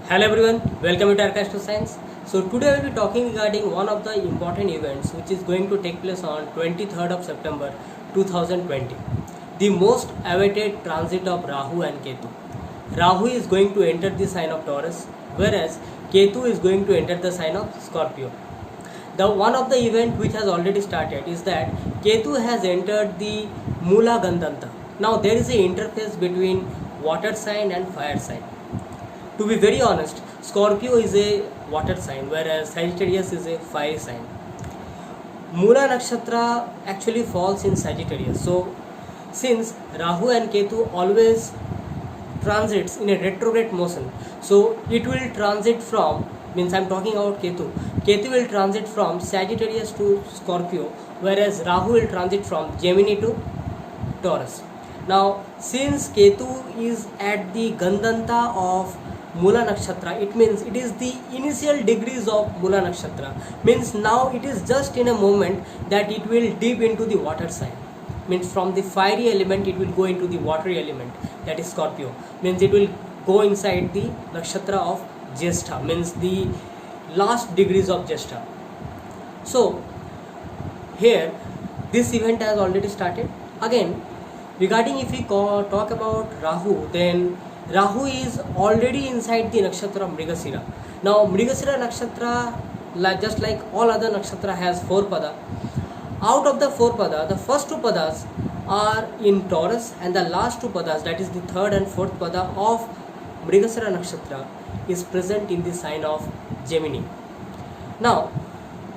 Hello everyone, welcome to Dark Astro Science. So today I will be talking regarding one of the important events which is going to take place on 23rd of September 2020. The most awaited transit of Rahu and Ketu. Rahu is going to enter the sign of Taurus, whereas Ketu is going to enter the sign of Scorpio. The one of the event which has already started is that Ketu has entered the Mula Gandanta. Now there is a interface between water sign and fire sign. To be very honest, Scorpio is a water sign, whereas Sagittarius is a fire sign. Mula Nakshatra actually falls in Sagittarius. So, since Rahu and Ketu always transits in a retrograde motion, so it will transit from, means I am talking about Ketu. Ketu will transit from Sagittarius to Scorpio, whereas Rahu will transit from Gemini to Taurus. Now, since Ketu is at the Gandanta of Mula Nakshatra, it means it is the initial degrees of Mula Nakshatra. Means now it is just in a moment that it will dip into the water sign. Means from the fiery element it will go into the watery element, that is Scorpio. Means it will go inside the Nakshatra of Jyeshtha, means the last degrees of Jyeshtha. So here this event has already started. Again, regarding if we talk about Rahu, then Rahu is already inside the Nakshatra of Mrigsira. Now Mrigsira Nakshatra, just like all other Nakshatra, has 4 pada. Out of the 4 pada, the first 2 padas are in Taurus, and the last 2 padas, that is the 3rd and 4th pada of Mrigsira Nakshatra, is present in the sign of Gemini. Now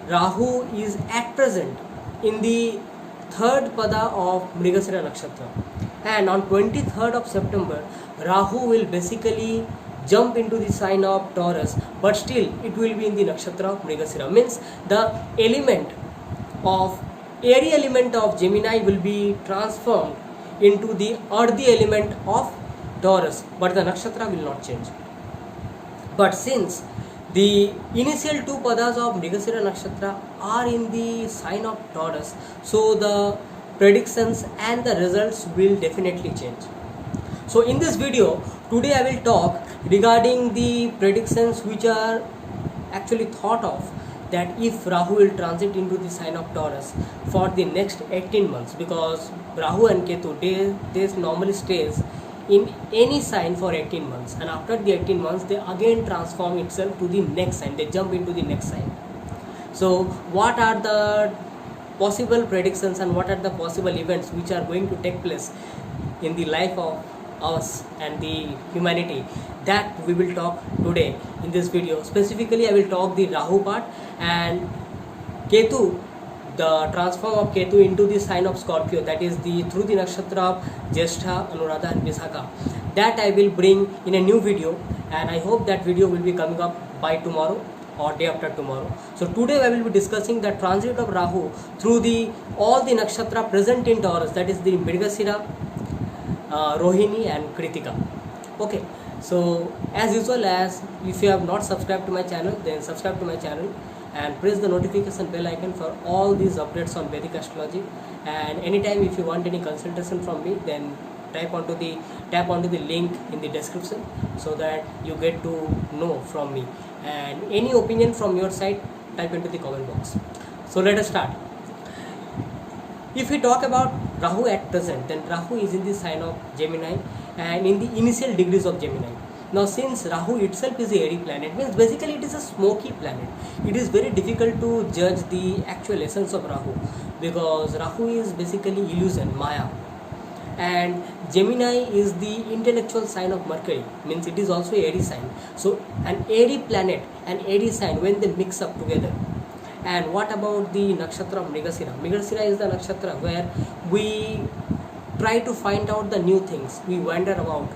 Rahu is at present in the 3rd pada of Mrigsira Nakshatra, and on 23rd of September Rahu will basically jump into the sign of Taurus, but still it will be in the Nakshatra of Mrigsira. Means the element of airy element of Gemini will be transformed into the earthy element of Taurus, but the Nakshatra will not change. But since the initial 2 padas of Mrigsira Nakshatra are in the sign of Taurus, so the predictions and the results will definitely change. So in this video, today I will talk regarding the predictions which are actually thought of, that if Rahu will transit into the sign of Taurus for the next 18 months, because Rahu and Ketu, they normally stays in any sign for 18 months, and after the 18 months they again transform itself to the next sign, they jump into the next sign. So what are the possible predictions and what are the possible events which are going to take place in the life of us and the humanity, that we will talk today in this video. Specifically I will talk the Rahu part, and Ketu, the transform of Ketu into the sign of Scorpio, that is the through the Nakshatra of Jyeshtha, Anuradha and Vishakha, that I will bring in a new video, and I hope that video will be coming up by tomorrow or day after tomorrow. So today I will be discussing the transit of Rahu through the all the Nakshatra present in Taurus, that is the Mrigshira, Rohini and Krittika. Okay, so as usual, as if you have not subscribed to my channel, then subscribe to my channel and press the notification bell icon for all these updates on Vedic astrology. And anytime if you want any consultation from me, then tap onto the link in the description, so that you get to know from me, and any opinion from your side, type into the comment box. So let us start. If we talk about Rahu at present, then Rahu is in the sign of Gemini and in the initial degrees of Gemini. Now since Rahu itself is a airy planet, means basically it is a smoky planet, it is very difficult to judge the actual essence of Rahu, because Rahu is basically illusion, Maya, and Gemini is the intellectual sign of Mercury, means it is also a airy sign. So an airy planet and airy sign, when they mix up together. And what about the Nakshatra of Mrigsira? Mrigsira is the Nakshatra where we try to find out the new things. We wander about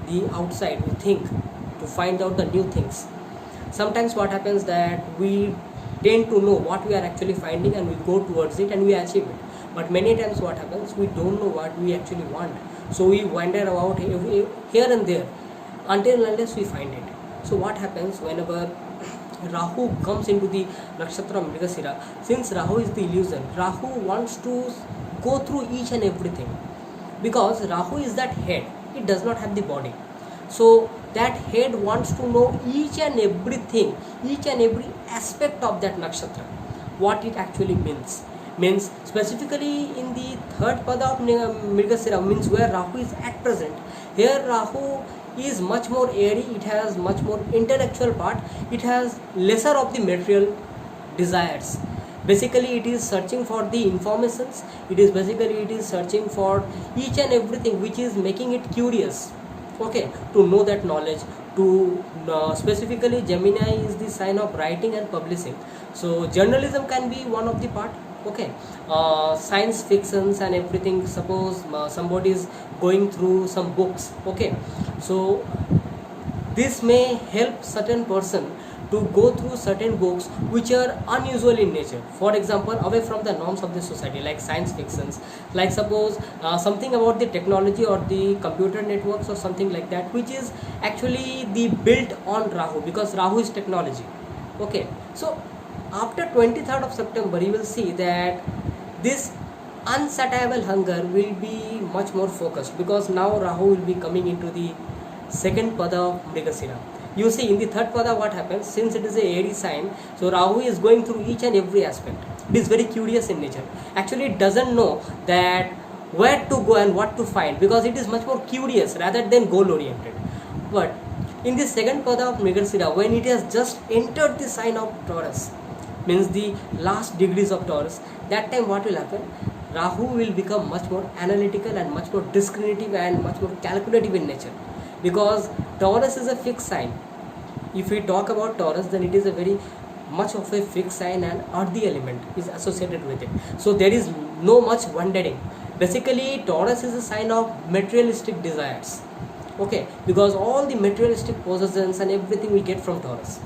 the outside, we think to find out the new things. Sometimes what happens that we tend to know what we are actually finding and we go towards it and we achieve it. But many times what happens, we don't know what we actually want. So we wander about here and there until unless we find it. So what happens whenever Rahu comes into the Nakshatra of Mrigsira? Since Rahu is the illusion, Rahu wants to go through each and everything, because Rahu is that head, it does not have the body. So that head wants to know each and everything, each and every aspect of that nakshatra, what it actually means specifically in the third pada of Mrigsira, means where Rahu is at present. Here Rahu is much more airy, it has much more intellectual part, it has lesser of the material desires. Basically it is searching for the informations, it is searching for each and everything which is making it curious, okay, to know that knowledge. To specifically Gemini is the sign of writing and publishing, so journalism can be one of the part, okay. Science fictions and everything, suppose somebody is going through some books, okay, so this may help certain person to go through certain books which are unusual in nature, for example away from the norms of the society, like science fictions, like suppose something about the technology or the computer networks or something like that, which is actually the built on Rahu, because Rahu is technology, okay. So after 23rd of September you will see that this unsatiable hunger will be much more focused, because now Rahu will be coming into the second pada of Mrigsira. You see in the third pada what happens, since it is a airy sign, so Rahu is going through each and every aspect. It is very curious in nature, actually it doesn't know that where to go and what to find, because it is much more curious rather than goal oriented. But in the second pada of Mrigsira, when it has just entered the sign of Taurus, means the last degrees of Taurus, that time what will happen, Rahu will become much more analytical and much more discriminative and much more calculative in nature, because Taurus is a fixed sign. If we talk about Taurus, then it is a very much of a fixed sign and earthy element is associated with it, so there is no much wandering. Basically Taurus is a sign of materialistic desires, okay, because all the materialistic possessions and everything we get from Taurus,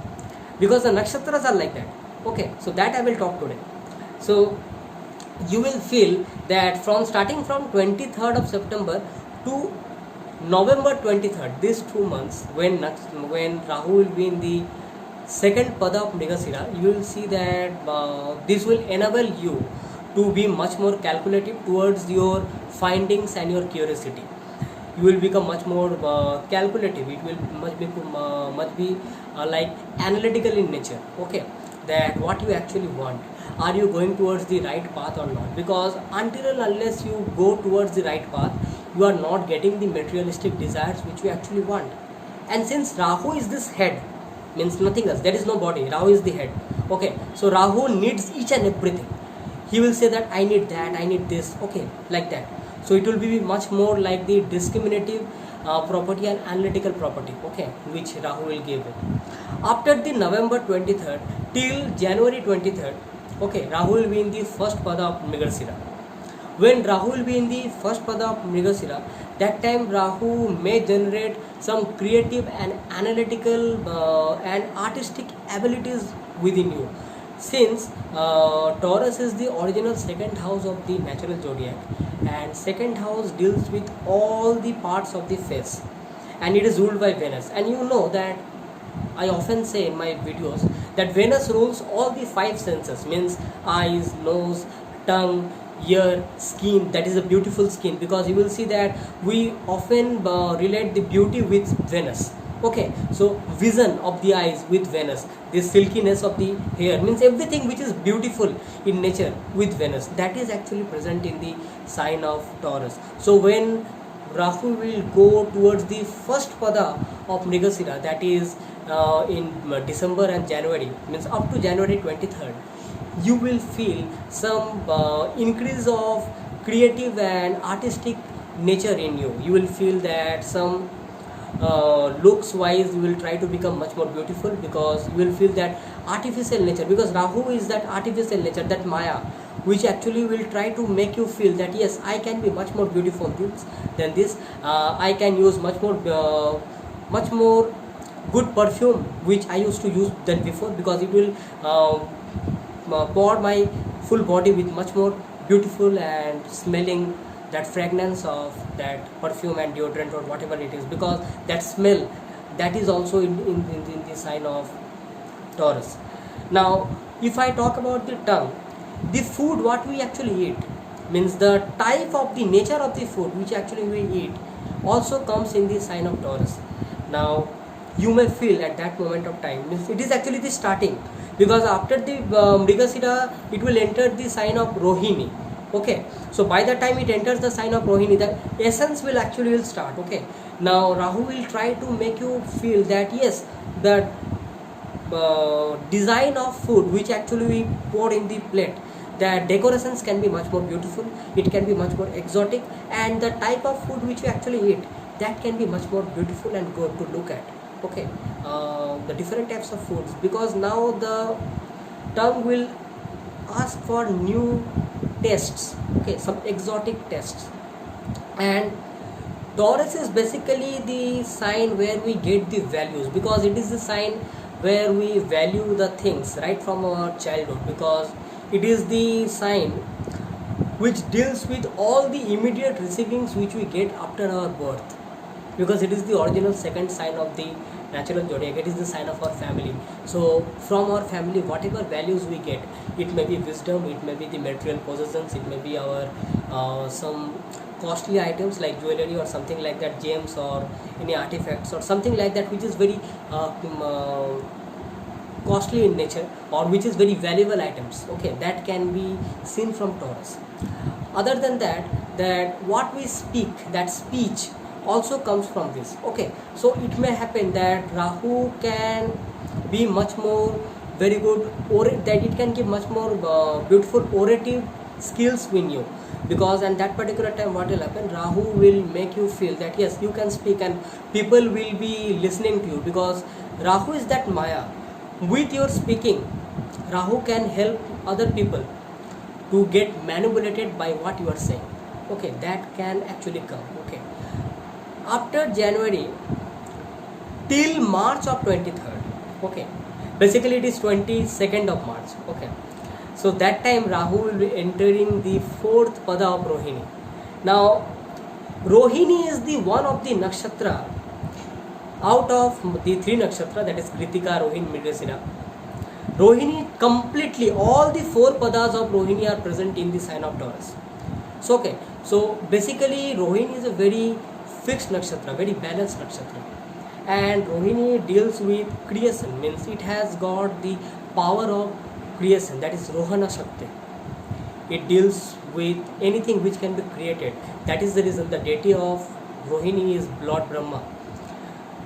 because the nakshatras are like that, okay. So that I will talk today. So you will feel that from starting from 23rd of September to November 23rd, these 2 months, when Rahu will be in the second pada of Mrigsira, you will see that this will enable you to be much more calculative towards your findings and your curiosity. You will become much more calculative. It will much be like analytical in nature, okay, that what you actually want, are you going towards the right path or not, because until and unless you go towards the right path, you are not getting the materialistic desires which you actually want. And since Rahu is this head, means nothing else, there is no body, Rahu is the head, okay. So Rahu needs each and everything. He will say that I need that, I need this, okay, like that. So it will be much more like the discriminative property and analytical property, okay, which Rahu will give it. After the November 23rd till January 23rd, okay, Rahu will be in the first pada of Mrigsira. When Rahu will be in the first pada of Mrigsira, that time Rahu may generate some creative and analytical and artistic abilities within you. Since Taurus is the original second house of the natural zodiac, and second house deals with all the parts of the face, and it is ruled by Venus. And you know that I often say in my videos that Venus rules all the 5 senses, means eyes, nose, tongue, ear, skin. That is a beautiful skin, because you will see that we often relate the beauty with Venus, okay. So vision of the eyes with Venus, the silkiness of the hair, means everything which is beautiful in nature with Venus, that is actually present in the sign of Taurus. So when Rahu will go towards the first pada of Mrigsira, that is in December and January, means up to January 23rd, you will feel some increase of creative and artistic nature in you. You will feel that some looks wise you will try to become much more beautiful, because you will feel that artificial nature, because Rahu is that artificial nature, that Maya, which actually will try to make you feel that yes, I can be much more beautiful than this. I can use much more good perfume which I used to use than before, because it will pour my full body with much more beautiful and smelling that fragrance of that perfume and deodorant or whatever it is, because that smell, that is also in the sign of Taurus. Now if I talk about the tongue, the food what we actually eat, means the type of the nature of the food which actually we eat, also comes in the sign of Taurus. Now you may feel at that moment of time, it is actually the starting, because after the Mrigsira it will enter the sign of Rohini. Okay, so by the time it enters the sign of Rohini, the essence will actually start. Okay, now Rahu will try to make you feel that yes, the design of food which actually we pour in the plate, the decorations can be much more beautiful, it can be much more exotic, and the type of food which you actually eat, that can be much more beautiful and good to look at. Okay, the different types of foods, because now the tongue will ask for new tastes. Okay, some exotic tastes. And Taurus is basically the sign where we get the values, because it is the sign where we value the things right from our childhood, because it is the sign which deals with all the immediate receivings which we get after our birth, because it is the original second sign of the natural zodiac. It is the sign of our family. So from our family, whatever values we get, it may be wisdom, it may be the material possessions, it may be our some costly items like jewelry or something like that, gems or any artifacts or something like that, which is very costly in nature, or which is very valuable items. Okay, that can be seen from Taurus. Other than that, that what we speak, that speech also comes from this. Okay, so it may happen that Rahu can be much more very good, or that it can give much more beautiful orative skills in you, because at that particular time what will happen, Rahu will make you feel that yes, you can speak and people will be listening to you, because Rahu is that Maya. With your speaking, Rahu can help other people to get manipulated by what you are saying. Okay, that can actually come. Okay, after January till March of 23rd. Okay, basically it is 22nd of March. Okay, so that time Rahu will be entering the fourth pada of Rohini. Now Rohini is the one of the nakshatra out of the three nakshatra, that is Krittika, Rohini, Mrigsira. Rohini completely, all the four padas of Rohini are present in the sign of Taurus. So okay, so basically Rohini is a very fixed nakshatra, very balanced nakshatra, and Rohini deals with creation, means it has got the power of creation, that is Rohana Shakti. It deals with anything which can be created. That is the reason the deity of Rohini is Lord Brahma.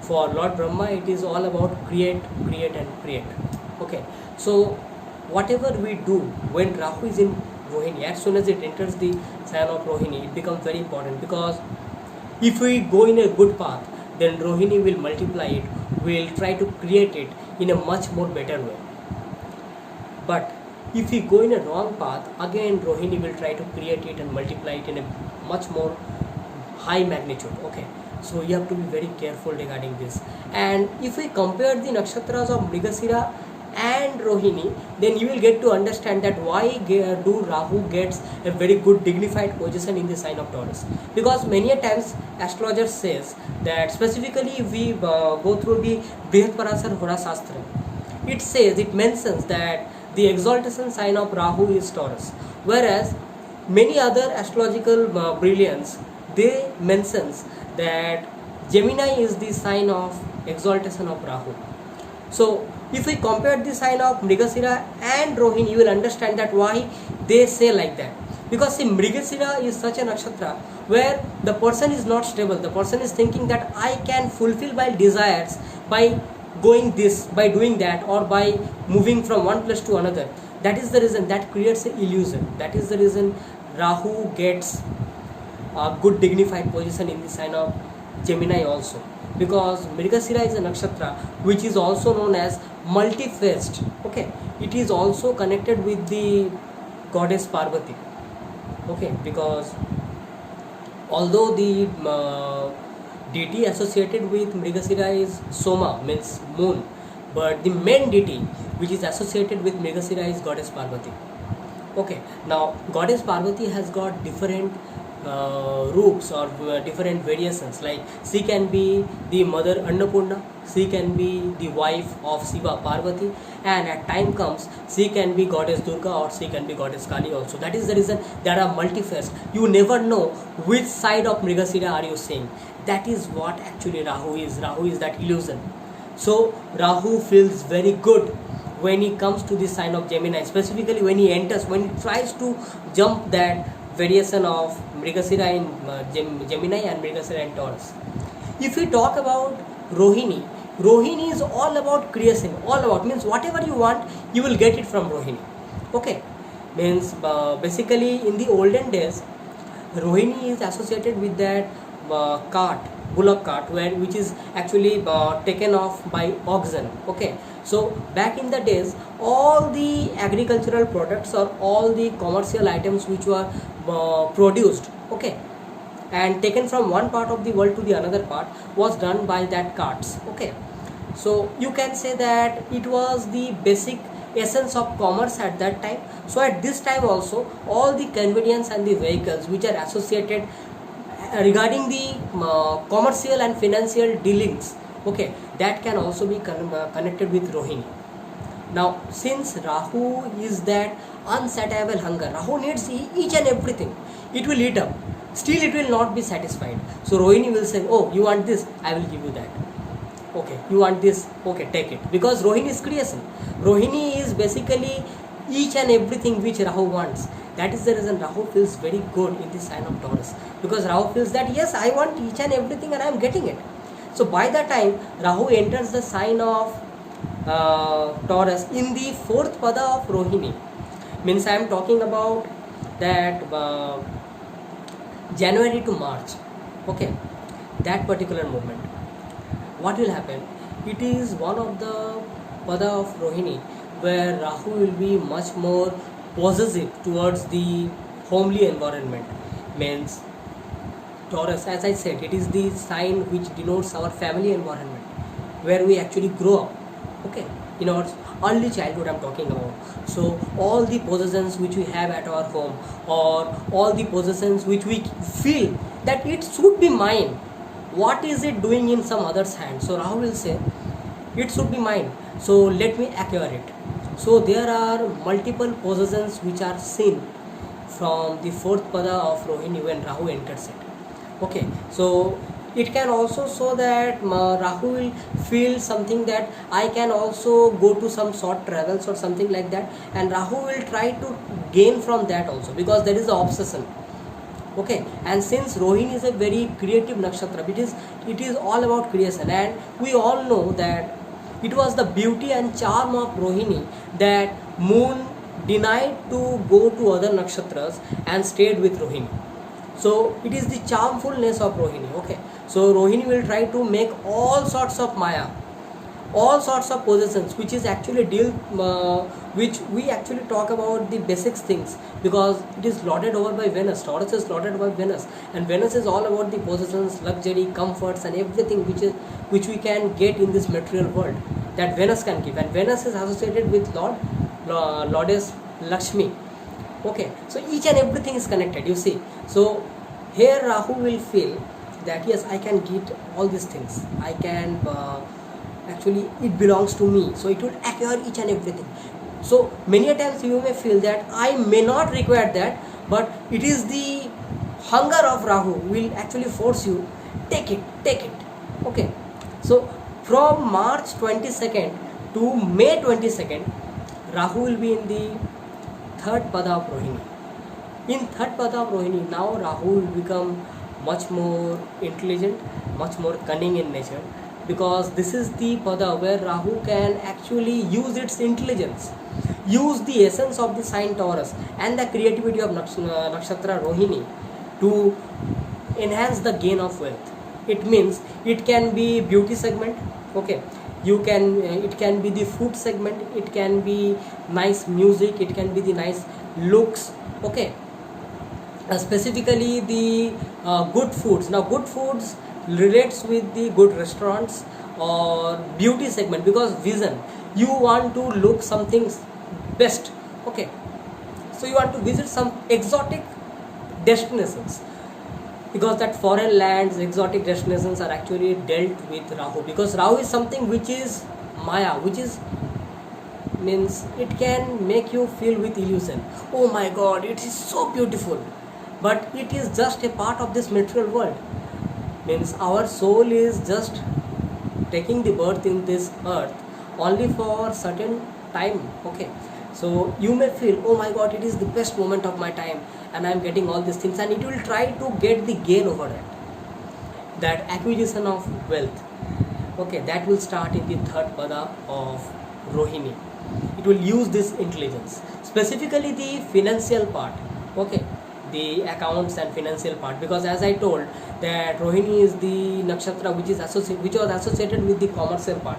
For Lord Brahma, it is all about create, create and create. Okay, so whatever we do when Rahu is in Rohini, as soon as it enters the sign of Rohini, it becomes very important, because if we go in a good path, then Rohini will multiply it, will try to create it in a much more better way. But if we go in a wrong path, again Rohini will try to create it and multiply it in a much more high magnitude. Okay, so you have to be very careful regarding this. And if we compare the nakshatras of Mrigsira and Rohini, then you will get to understand that why do Rahu gets a very good dignified position in the sign of Taurus. Because many a times astrologers says that, specifically if we go through the Brihat Parasar Hora Shastra, it says, it mentions that the exaltation sign of Rahu is Taurus, whereas many other astrological brilliance, they mentions that Gemini is the sign of exaltation of Rahu. So if we compare the sign of Mrigsira and Rohini, you will understand that why they say like that. Because see, Mrigsira is such a nakshatra where the person is not stable. The person is thinking that I can fulfill my desires by going this, by doing that, or by moving from one place to another. That is the reason that creates an illusion. That is the reason Rahu gets a good dignified position in the sign of Gemini also. Because Mrigsira is a nakshatra which is also known as multi-faced. Okay, it is also connected with the goddess Parvati. Okay, because although the deity associated with Mrigsira is Soma, means moon, but the main deity which is associated with Mrigsira is goddess Parvati. Okay, now goddess Parvati has got different roots or different variations, like she can be the mother Annapurna, she can be the wife of Shiva Parvati, and at time comes she can be goddess Durga or she can be goddess Kali also. That is the reason there are multi-faced. You never know which side of Mrigsira are you seeing. That is what actually Rahu is. Rahu is that illusion. So Rahu feels very good when he comes to the sign of Gemini, specifically when he enters, when he tries to jump that variation of Mrigsira in Gemini and Mrigsira in Taurus. If we talk about Rohini, Rohini is all about creation, all about, means whatever you want, you will get it from Rohini. Okay, means basically in the olden days, Rohini is associated with that cart, bullock cart, which is actually taken off by oxen. Okay, so back in the days, all the agricultural products or all the commercial items which were produced, okay, and taken from one part of the world to the another part was done by that carts. Okay, so you can say that it was the basic essence of commerce at that time. So at this time also, all the convenience and the vehicles which are associated regarding the commercial and financial dealings, okay, that can also be connected with Rohini. Now since Rahu is that unsatiable hunger, Rahu needs each and everything, it will eat up, still it will not be satisfied. So Rohini will say, oh, you want this, I will give you that. Okay, you want this, okay, take it, because Rohini is creation. Rohini is basically each and everything which Rahu wants. That is the reason Rahu feels very good in the sign of Taurus, because Rahu feels that yes, I want each and everything and I am getting it. So by the time Rahu enters the sign of Taurus in the fourth pada of Rohini, means I am talking about that January to March, okay, that particular moment, what will happen? It is one of the pada of Rohini where Rahu will be much more possessive towards the homely environment. Means Taurus, as I said, it is the sign which denotes our family environment, where we actually grow up, okay, in our early childhood I'm talking about. So all the possessions which we have at our home, or all the possessions which we feel that it should be mine, what is it doing in some other's hand? So Rahu will say, it should be mine, so let me acquire it. So there are multiple possessions which are seen from the fourth pada of Rohini when Rahu enters it. Okay, so it can also show that Rahu will feel something that I can also go to some short travels or something like that, and Rahu will try to gain from that also, because that is the obsession. Okay, and since Rohini is a very creative nakshatra, it is all about creation, and we all know that it was the beauty and charm of Rohini that moon denied to go to other nakshatras and stayed with Rohini. So it is the charmfulness of Rohini. Okay, so Rohini will try to make all sorts of maya, all sorts of possessions, which is actually which we actually talk about the basics things, because it is lorded over by Venus. Taurus is lorded by Venus, and Venus is all about the possessions, luxury, comforts, and everything which we can get in this material world that Venus can give, and Venus is associated with Lordess Lakshmi. Okay, so each and everything is connected, you see. So here Rahu will feel that yes, I can get all these things, I can actually it belongs to me, so it will acquire each and everything. So many a times you may feel that I may not require that, but it is the hunger of Rahu will actually force you, take it. Okay, so from March 22nd to May 22nd, Rahu will be in the third pada of Rohini. In third pada of Rohini, now Rahu will become much more intelligent, much more cunning in nature, because this is the pada where Rahu can actually use its intelligence, use the essence of the sign Taurus and the creativity of Nakshatra Rohini to enhance the gain of wealth. It means it can be beauty segment, okay, it can be the food segment, it can be nice music, it can be the nice looks, okay, specifically the good foods. Now good foods relates with the good restaurants or beauty segment, because vision, you want to look something best, okay, so you want to visit some exotic destinations, because that foreign lands, exotic destinations are actually dealt with Rahu, because Rahu is something which is Maya, which is means it can make you feel with illusion. Oh my god, it is so beautiful, but it is just a part of this material world. Means our soul is just taking the birth in this earth only for certain time. Okay, so you may feel, oh my god, it is the best moment of my time and I am getting all these things, and it will try to get the gain over that acquisition of wealth. Okay, that will start in the third pada of Rohini. It will use this intelligence, specifically the financial part. Okay, the accounts and financial part, because as I told that Rohini is the nakshatra which was associated with the commercial part,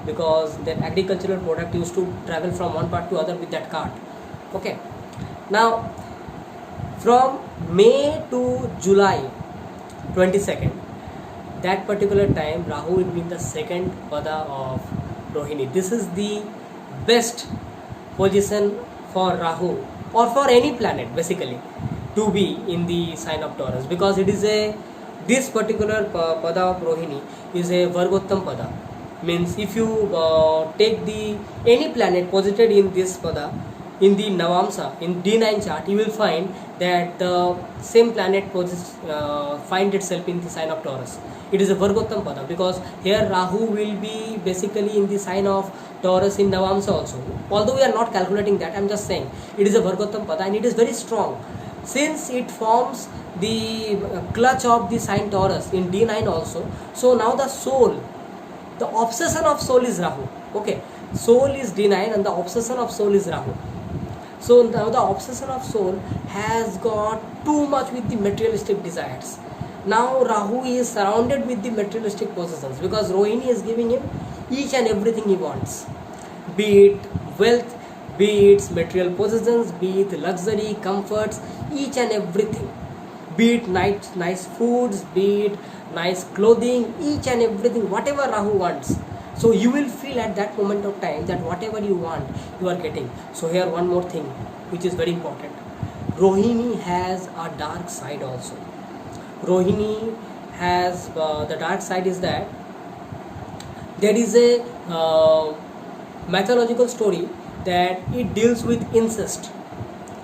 because that agricultural product used to travel from one part to other with that cart. Okay, now from May to July 22nd, that particular time Rahu will be in the second pada of Rohini. This is the best position for Rahu or for any planet basically to be in the sign of Taurus, because it is this particular pada of Rohini is a Vargottam pada. Means if you take the any planet posited in this pada in the Navamsa, in D9 chart, you will find that the same planet find itself in the sign of Taurus. It is a Vargottam pada, because here Rahu will be basically in the sign of Taurus in Navamsa also. Although we are not calculating that, I am just saying it is a Vargottam pada and it is very strong, since it forms the clutch of the sign Taurus in D9 also. So now the soul, the obsession of soul is Rahu. Okay, soul is D9 and the obsession of soul is Rahu. So now the obsession of soul has got too much with the materialistic desires. Now Rahu is surrounded with the materialistic possessions, because Rohini is giving him each and everything he wants, be it wealth, be it material possessions, be it luxury, comforts, each and everything, be it nice foods, be it nice clothing, each and everything, whatever Rahu wants. So you will feel at that moment of time that whatever you want, you are getting. So here one more thing which is very important. Rohini has a dark side also. Rohini has the dark side is that there is a mythological story that it deals with incest.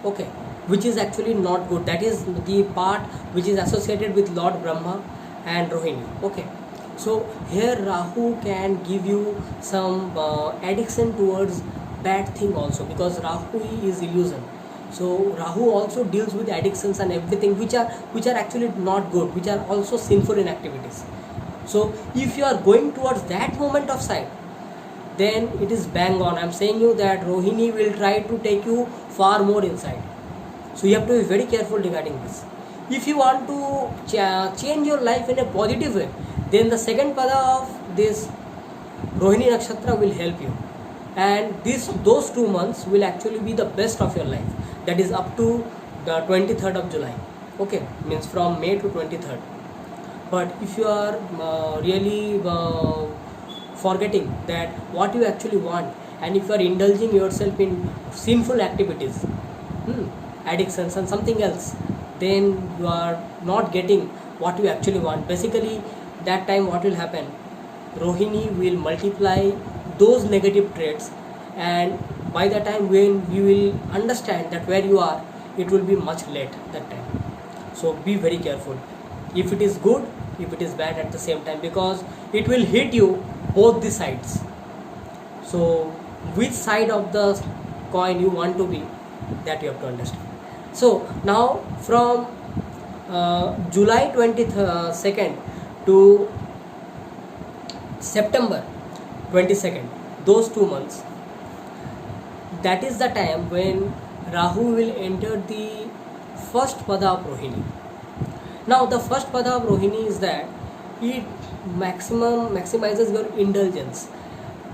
Okay, which is actually not good. That is the part which is associated with Lord Brahma and Rohini. Okay, so here Rahu can give you some addiction towards bad thing also, because Rahu is illusion. So Rahu also deals with addictions and everything which are actually not good, which are also sinful in activities. So if you are going towards that moment of sight, then it is bang on. I am saying you that Rohini will try to take you far more inside. So you have to be very careful regarding this. If you want to change your life in a positive way, then the second pada of this Rohini Nakshatra will help you, and those 2 months will actually be the best of your life. That is up to the 23rd of July. Okay, means from May to 23rd. But if you are really forgetting that what you actually want, and if you are indulging yourself in sinful activities, addictions and something else, then you are not getting what you actually want. Basically, that time what will happen? Rohini will multiply those negative traits, and by the time when you will understand that where you are, it will be much late that time. So be very careful. If it is good, if it is bad at the same time, because it will hit you both the sides. So which side of the coin you want to be, that you have to understand. So now from July 22nd to September 22nd, those 2 months, that is the time when Rahu will enter the first pada of Rohini. Now the first pada of Rohini is that it maximizes your indulgence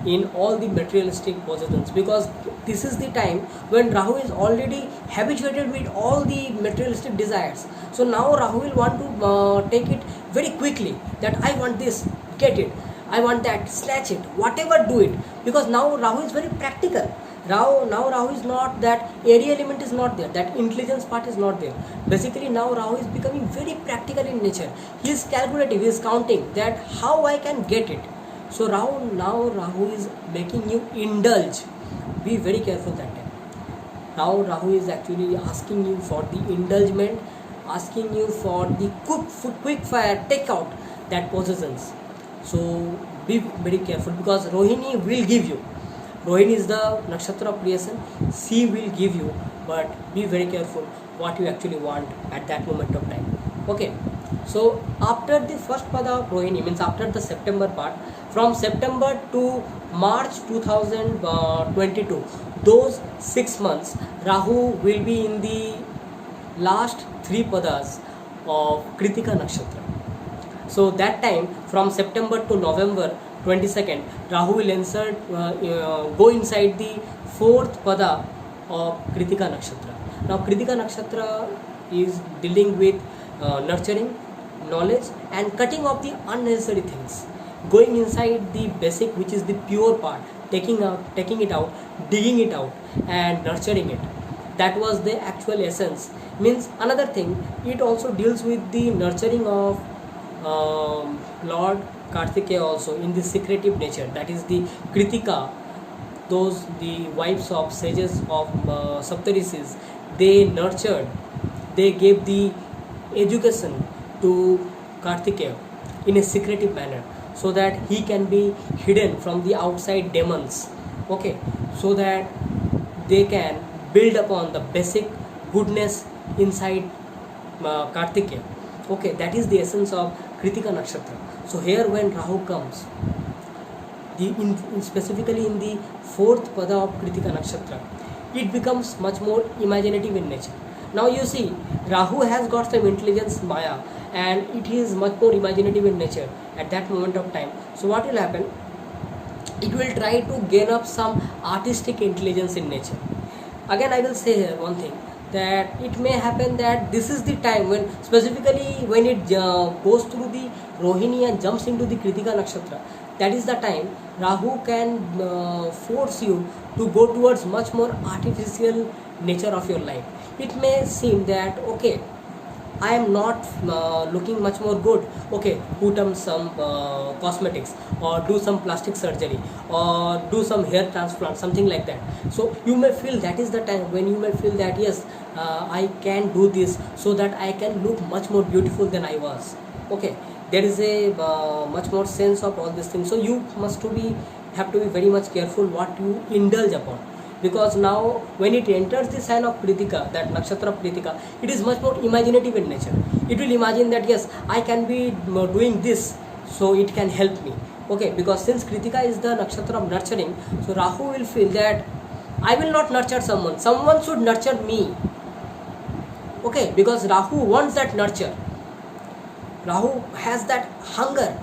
in all the materialistic possessions, because this is the time when Rahu is already habituated with all the materialistic desires. So now Rahu will want to take it very quickly, that I want this, get it, I want that, snatch it, whatever, do it, because now Rahu is very practical. Rahu is not that airy element is not there, that intelligence part is not there. Basically now Rahu is becoming very practical in nature. He is calculative, he is counting that how I can get it. So Rahu is making you indulge. Be very careful that time. Now Rahu is actually asking you for the indulgement, asking you for the quick fire takeout that possessions. So be very careful, because Rohini will give you. Rohini is the nakshatra of creation. She will give you, but be very careful what you actually want at that moment of time. Okay. So after the first pada of Rohini, means after the September part, from September to March 2022, those 6 months, Rahu will be in the last 3 padas of Krittika Nakshatra. So that time, from September to November 22nd, Rahu will go inside the 4th pada of Krittika Nakshatra. Now Krittika Nakshatra is dealing with nurturing, knowledge and cutting off the unnecessary things, going inside the basic, which is the pure part, taking it out, digging it out and nurturing it. That was the actual essence. Means another thing, it also deals with the nurturing of Lord Kartikeya also in the secretive nature, that is the Krittika, those the wives of sages of Saptarisis. They nurtured, they gave the education to Kartikeya in a secretive manner, so that he can be hidden from the outside demons. Okay, so that they can build upon the basic goodness inside Kartikeya. Okay, that is the essence of Krittika Nakshatra. So here when Rahu comes, specifically in the 4th pada of Krittika Nakshatra, it becomes much more imaginative in nature. Now you see, Rahu has got some intelligence, Maya, and it is much more imaginative in nature at that moment of time. So what will happen? It will try to gain up some artistic intelligence in nature. Again, I will say here one thing, that it may happen that this is the time when, specifically when it goes through the Rohini and jumps into the Krittika Nakshatra, that is the time Rahu can force you to go towards much more artificial nature of your life. It may seem that, okay, I am not looking much more good. Okay, put on some cosmetics, or do some plastic surgery, or do some hair transplant, something like that. So you may feel that is the time when you may feel that yes, I can do this so that I can look much more beautiful than I was. Okay, there is a much more sense of all these things. So you have to be very much careful what you indulge upon. Because now when it enters the sign of Krittika, that Nakshatra of Krittika, it is much more imaginative in nature. It will imagine that yes, I can be doing this, so it can help me. Okay, because since Krittika is the Nakshatra of nurturing, so Rahu will feel that I will not nurture someone should nurture me. Okay, because Rahu wants that nurture. Rahu has that hunger,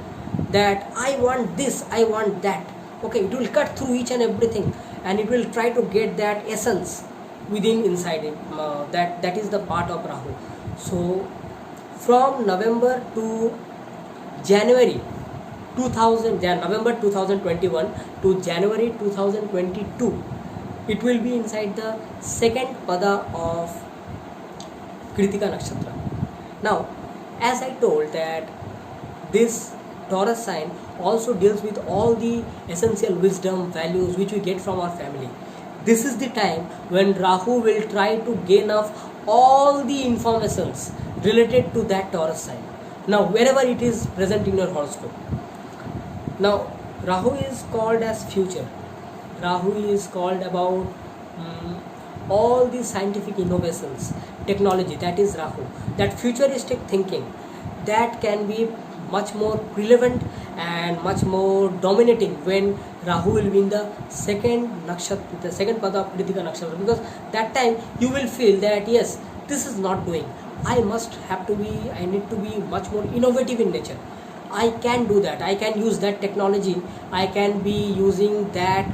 that I want this, I want that. Okay, it will cut through each and everything, and it will try to get that essence within inside him. That is the part of Rahu. So from November to January 2021 to January 2022, it will be inside the 2nd pada of Krittika Nakshatra. Now, as I told that this Taurus sign also deals with all the essential wisdom, values which we get from our family. This is the time when Rahu will try to gain up all the informations related to that Taurus sign. Now, wherever it is present in your horoscope. Now, Rahu is called as future. Rahu is called about all the scientific innovations, technology, that is Rahu. That futuristic thinking, that can be much more relevant and much more dominating when Rahu will be in the 2nd nakshatra, the 2nd pada of Krittika Nakshatra, because that time you will feel that yes, this is not doing. I need to be much more innovative in nature. I can do that. I can use that technology. I can be using that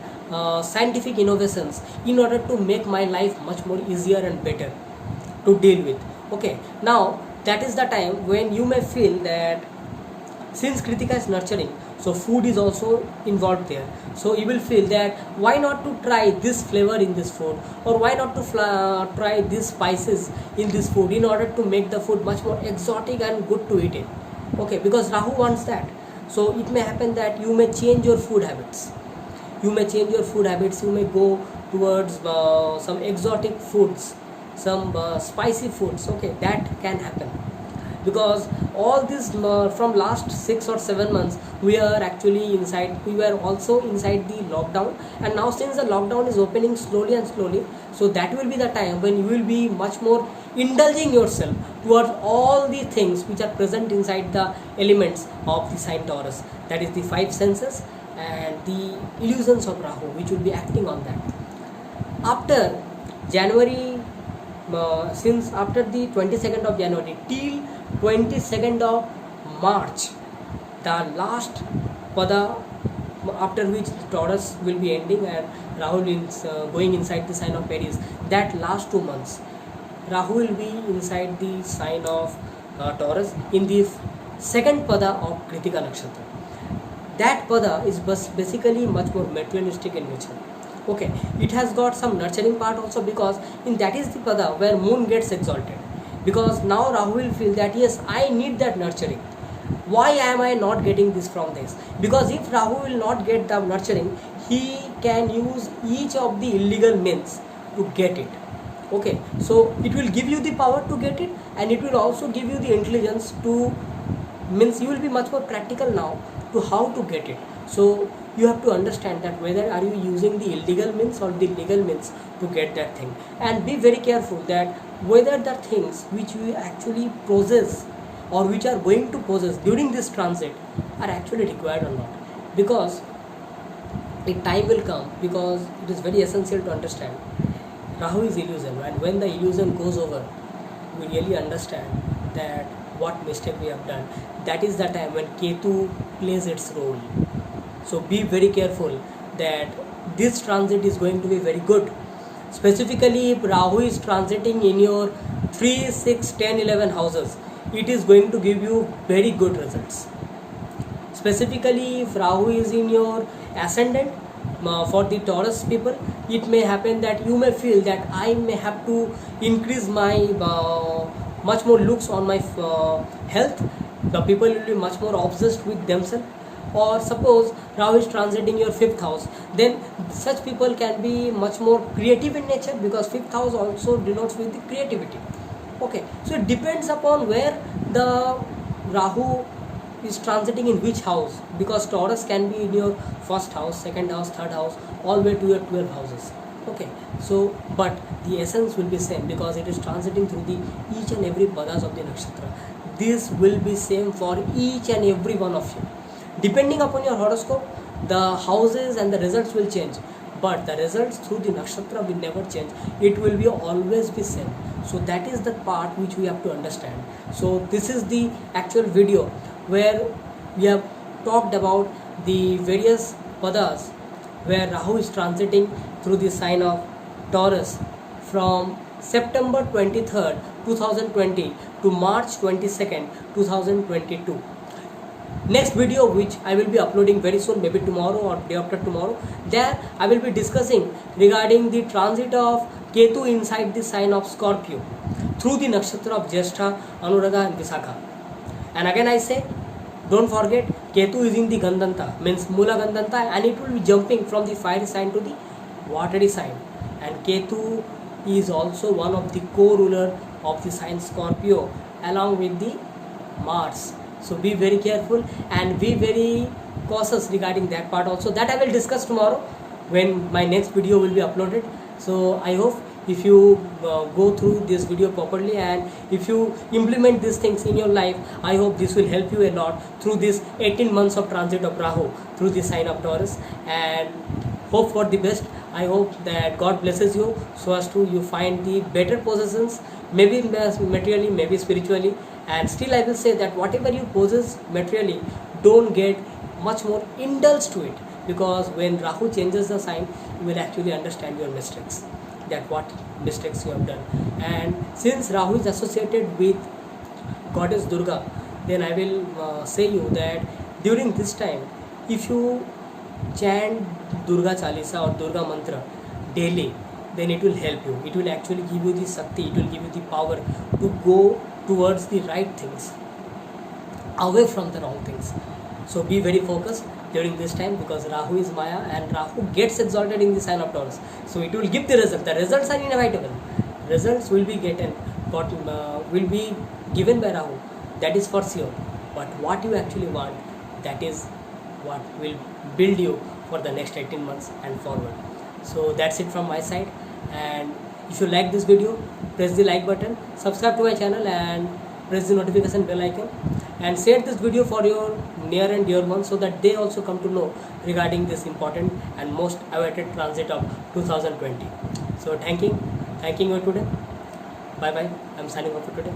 scientific innovations in order to make my life much more easier and better to deal with. Okay, now that is the time when you may feel that since Krittika is nurturing, so food is also involved there. So you will feel that why not to try this flavor in this food, or why not to try these spices in this food in order to make the food much more exotic and good to eat it. Okay, because Rahu wants that. So it may happen that you may change your food habits. You may change your food habits. You may go towards some exotic foods, some spicy foods. Okay, that can happen, because all this from last 6 or 7 months we are actually inside, we were also inside the lockdown, and now since the lockdown is opening slowly and slowly, so that will be the time when you will be much more indulging yourself towards all the things which are present inside the elements of the sign Taurus, that is the five senses and the illusions of Rahu, which will be acting on that. After January, since after the 22nd of January till 22nd of March, the last pada, after which the Taurus will be ending and Rahu is going inside the sign of Aries, that last 2 months Rahu will be inside the sign of Taurus in the second pada of Krittika Nakshatra. That pada is basically much more materialistic in nature. Okay, it has got some nurturing part also, because in that is the pada where moon gets exalted, because now Rahu will feel that yes, I need that nurturing. Why am I not getting this from this? Because if Rahu will not get the nurturing, he can use each of the illegal means to get it. Okay, so it will give you the power to get it, and it will also give you the intelligence to, means you will be much more practical now to how to get it. So you have to understand that whether are you using the illegal means or the legal means to get that thing, and be very careful that whether the things which you actually possess or which are going to possess during this transit are actually required or not, because a time will come, because it is very essential to understand Rahu is illusion, and when the illusion goes over, we really understand that what mistake we have done. That is the time when Ketu plays its role. So be very careful that this transit is going to be very good. Specifically, if Rahu is transiting in your 3, 6, 10, 11 houses, it is going to give you very good results. Specifically, if Rahu is in your ascendant, for the Taurus people, it may happen that you may feel that I may have to increase my much more looks on my health. The people will be much more obsessed with themselves. Or suppose Rahu is transiting your 5th house, then such people can be much more creative in nature, because 5th house also denotes with the creativity. Okay, so it depends upon where the Rahu is transiting in which house, because Taurus can be in your 1st house, 2nd house, 3rd house, all the way to your 12 houses. Okay, so but the essence will be same, because it is transiting through the each and every padas of the nakshatra. This will be same for each and every one of you. Depending upon your horoscope, the houses and the results will change, but the results through the nakshatra will never change. It will be always be same. So that is the part which we have to understand. So this is the actual video where we have talked about the various padas where Rahu is transiting through the sign of Taurus from September 23rd, 2020 to March 22nd, 2022. Next video, which I will be uploading very soon, maybe tomorrow or day after tomorrow, there I will be discussing regarding the transit of Ketu inside the sign of Scorpio through the nakshatra of Jyeshtha, Anuraga and Visakha. And again I say, don't forget, Ketu is in the Gandanta, means Mula Gandanta, and it will be jumping from the fiery sign to the watery sign. And Ketu is also one of the co-ruler of the sign Scorpio along with the Mars. So be very careful and be very cautious regarding that part also. That I will discuss tomorrow when my next video will be uploaded. So I hope if you go through this video properly and if you implement these things in your life, I hope this will help you a lot through this 18 months of transit of Rahu through the sign of Taurus, and hope for the best. I hope that God blesses you so as to you find the better possessions, maybe materially, maybe spiritually, and still I will say that whatever you possess materially, don't get much more indulged to it, because when Rahu changes the sign, you will actually understand your mistakes, that what mistakes you have done. And since Rahu is associated with Goddess Durga, then I will say you that during this time if you chant Durga Chalisa or Durga Mantra daily, then it will help you. It will actually give you the Shakti, it will give you the power to go towards the right things, away from the wrong things. So be very focused during this time, because Rahu is Maya and Rahu gets exalted in the sign of Taurus. So it will give the result. The results are inevitable. Results will be will be given by Rahu. That is for sure. But what you actually want, that is what will build you for the next 18 months and forward. So that's it from my side. And if you like this video, press the like button, subscribe to my channel and press the notification bell icon, and share this video for your near and dear ones so that they also come to know regarding this important and most awaited transit of 2020. So thanking you today. Bye bye. I'm signing off for today.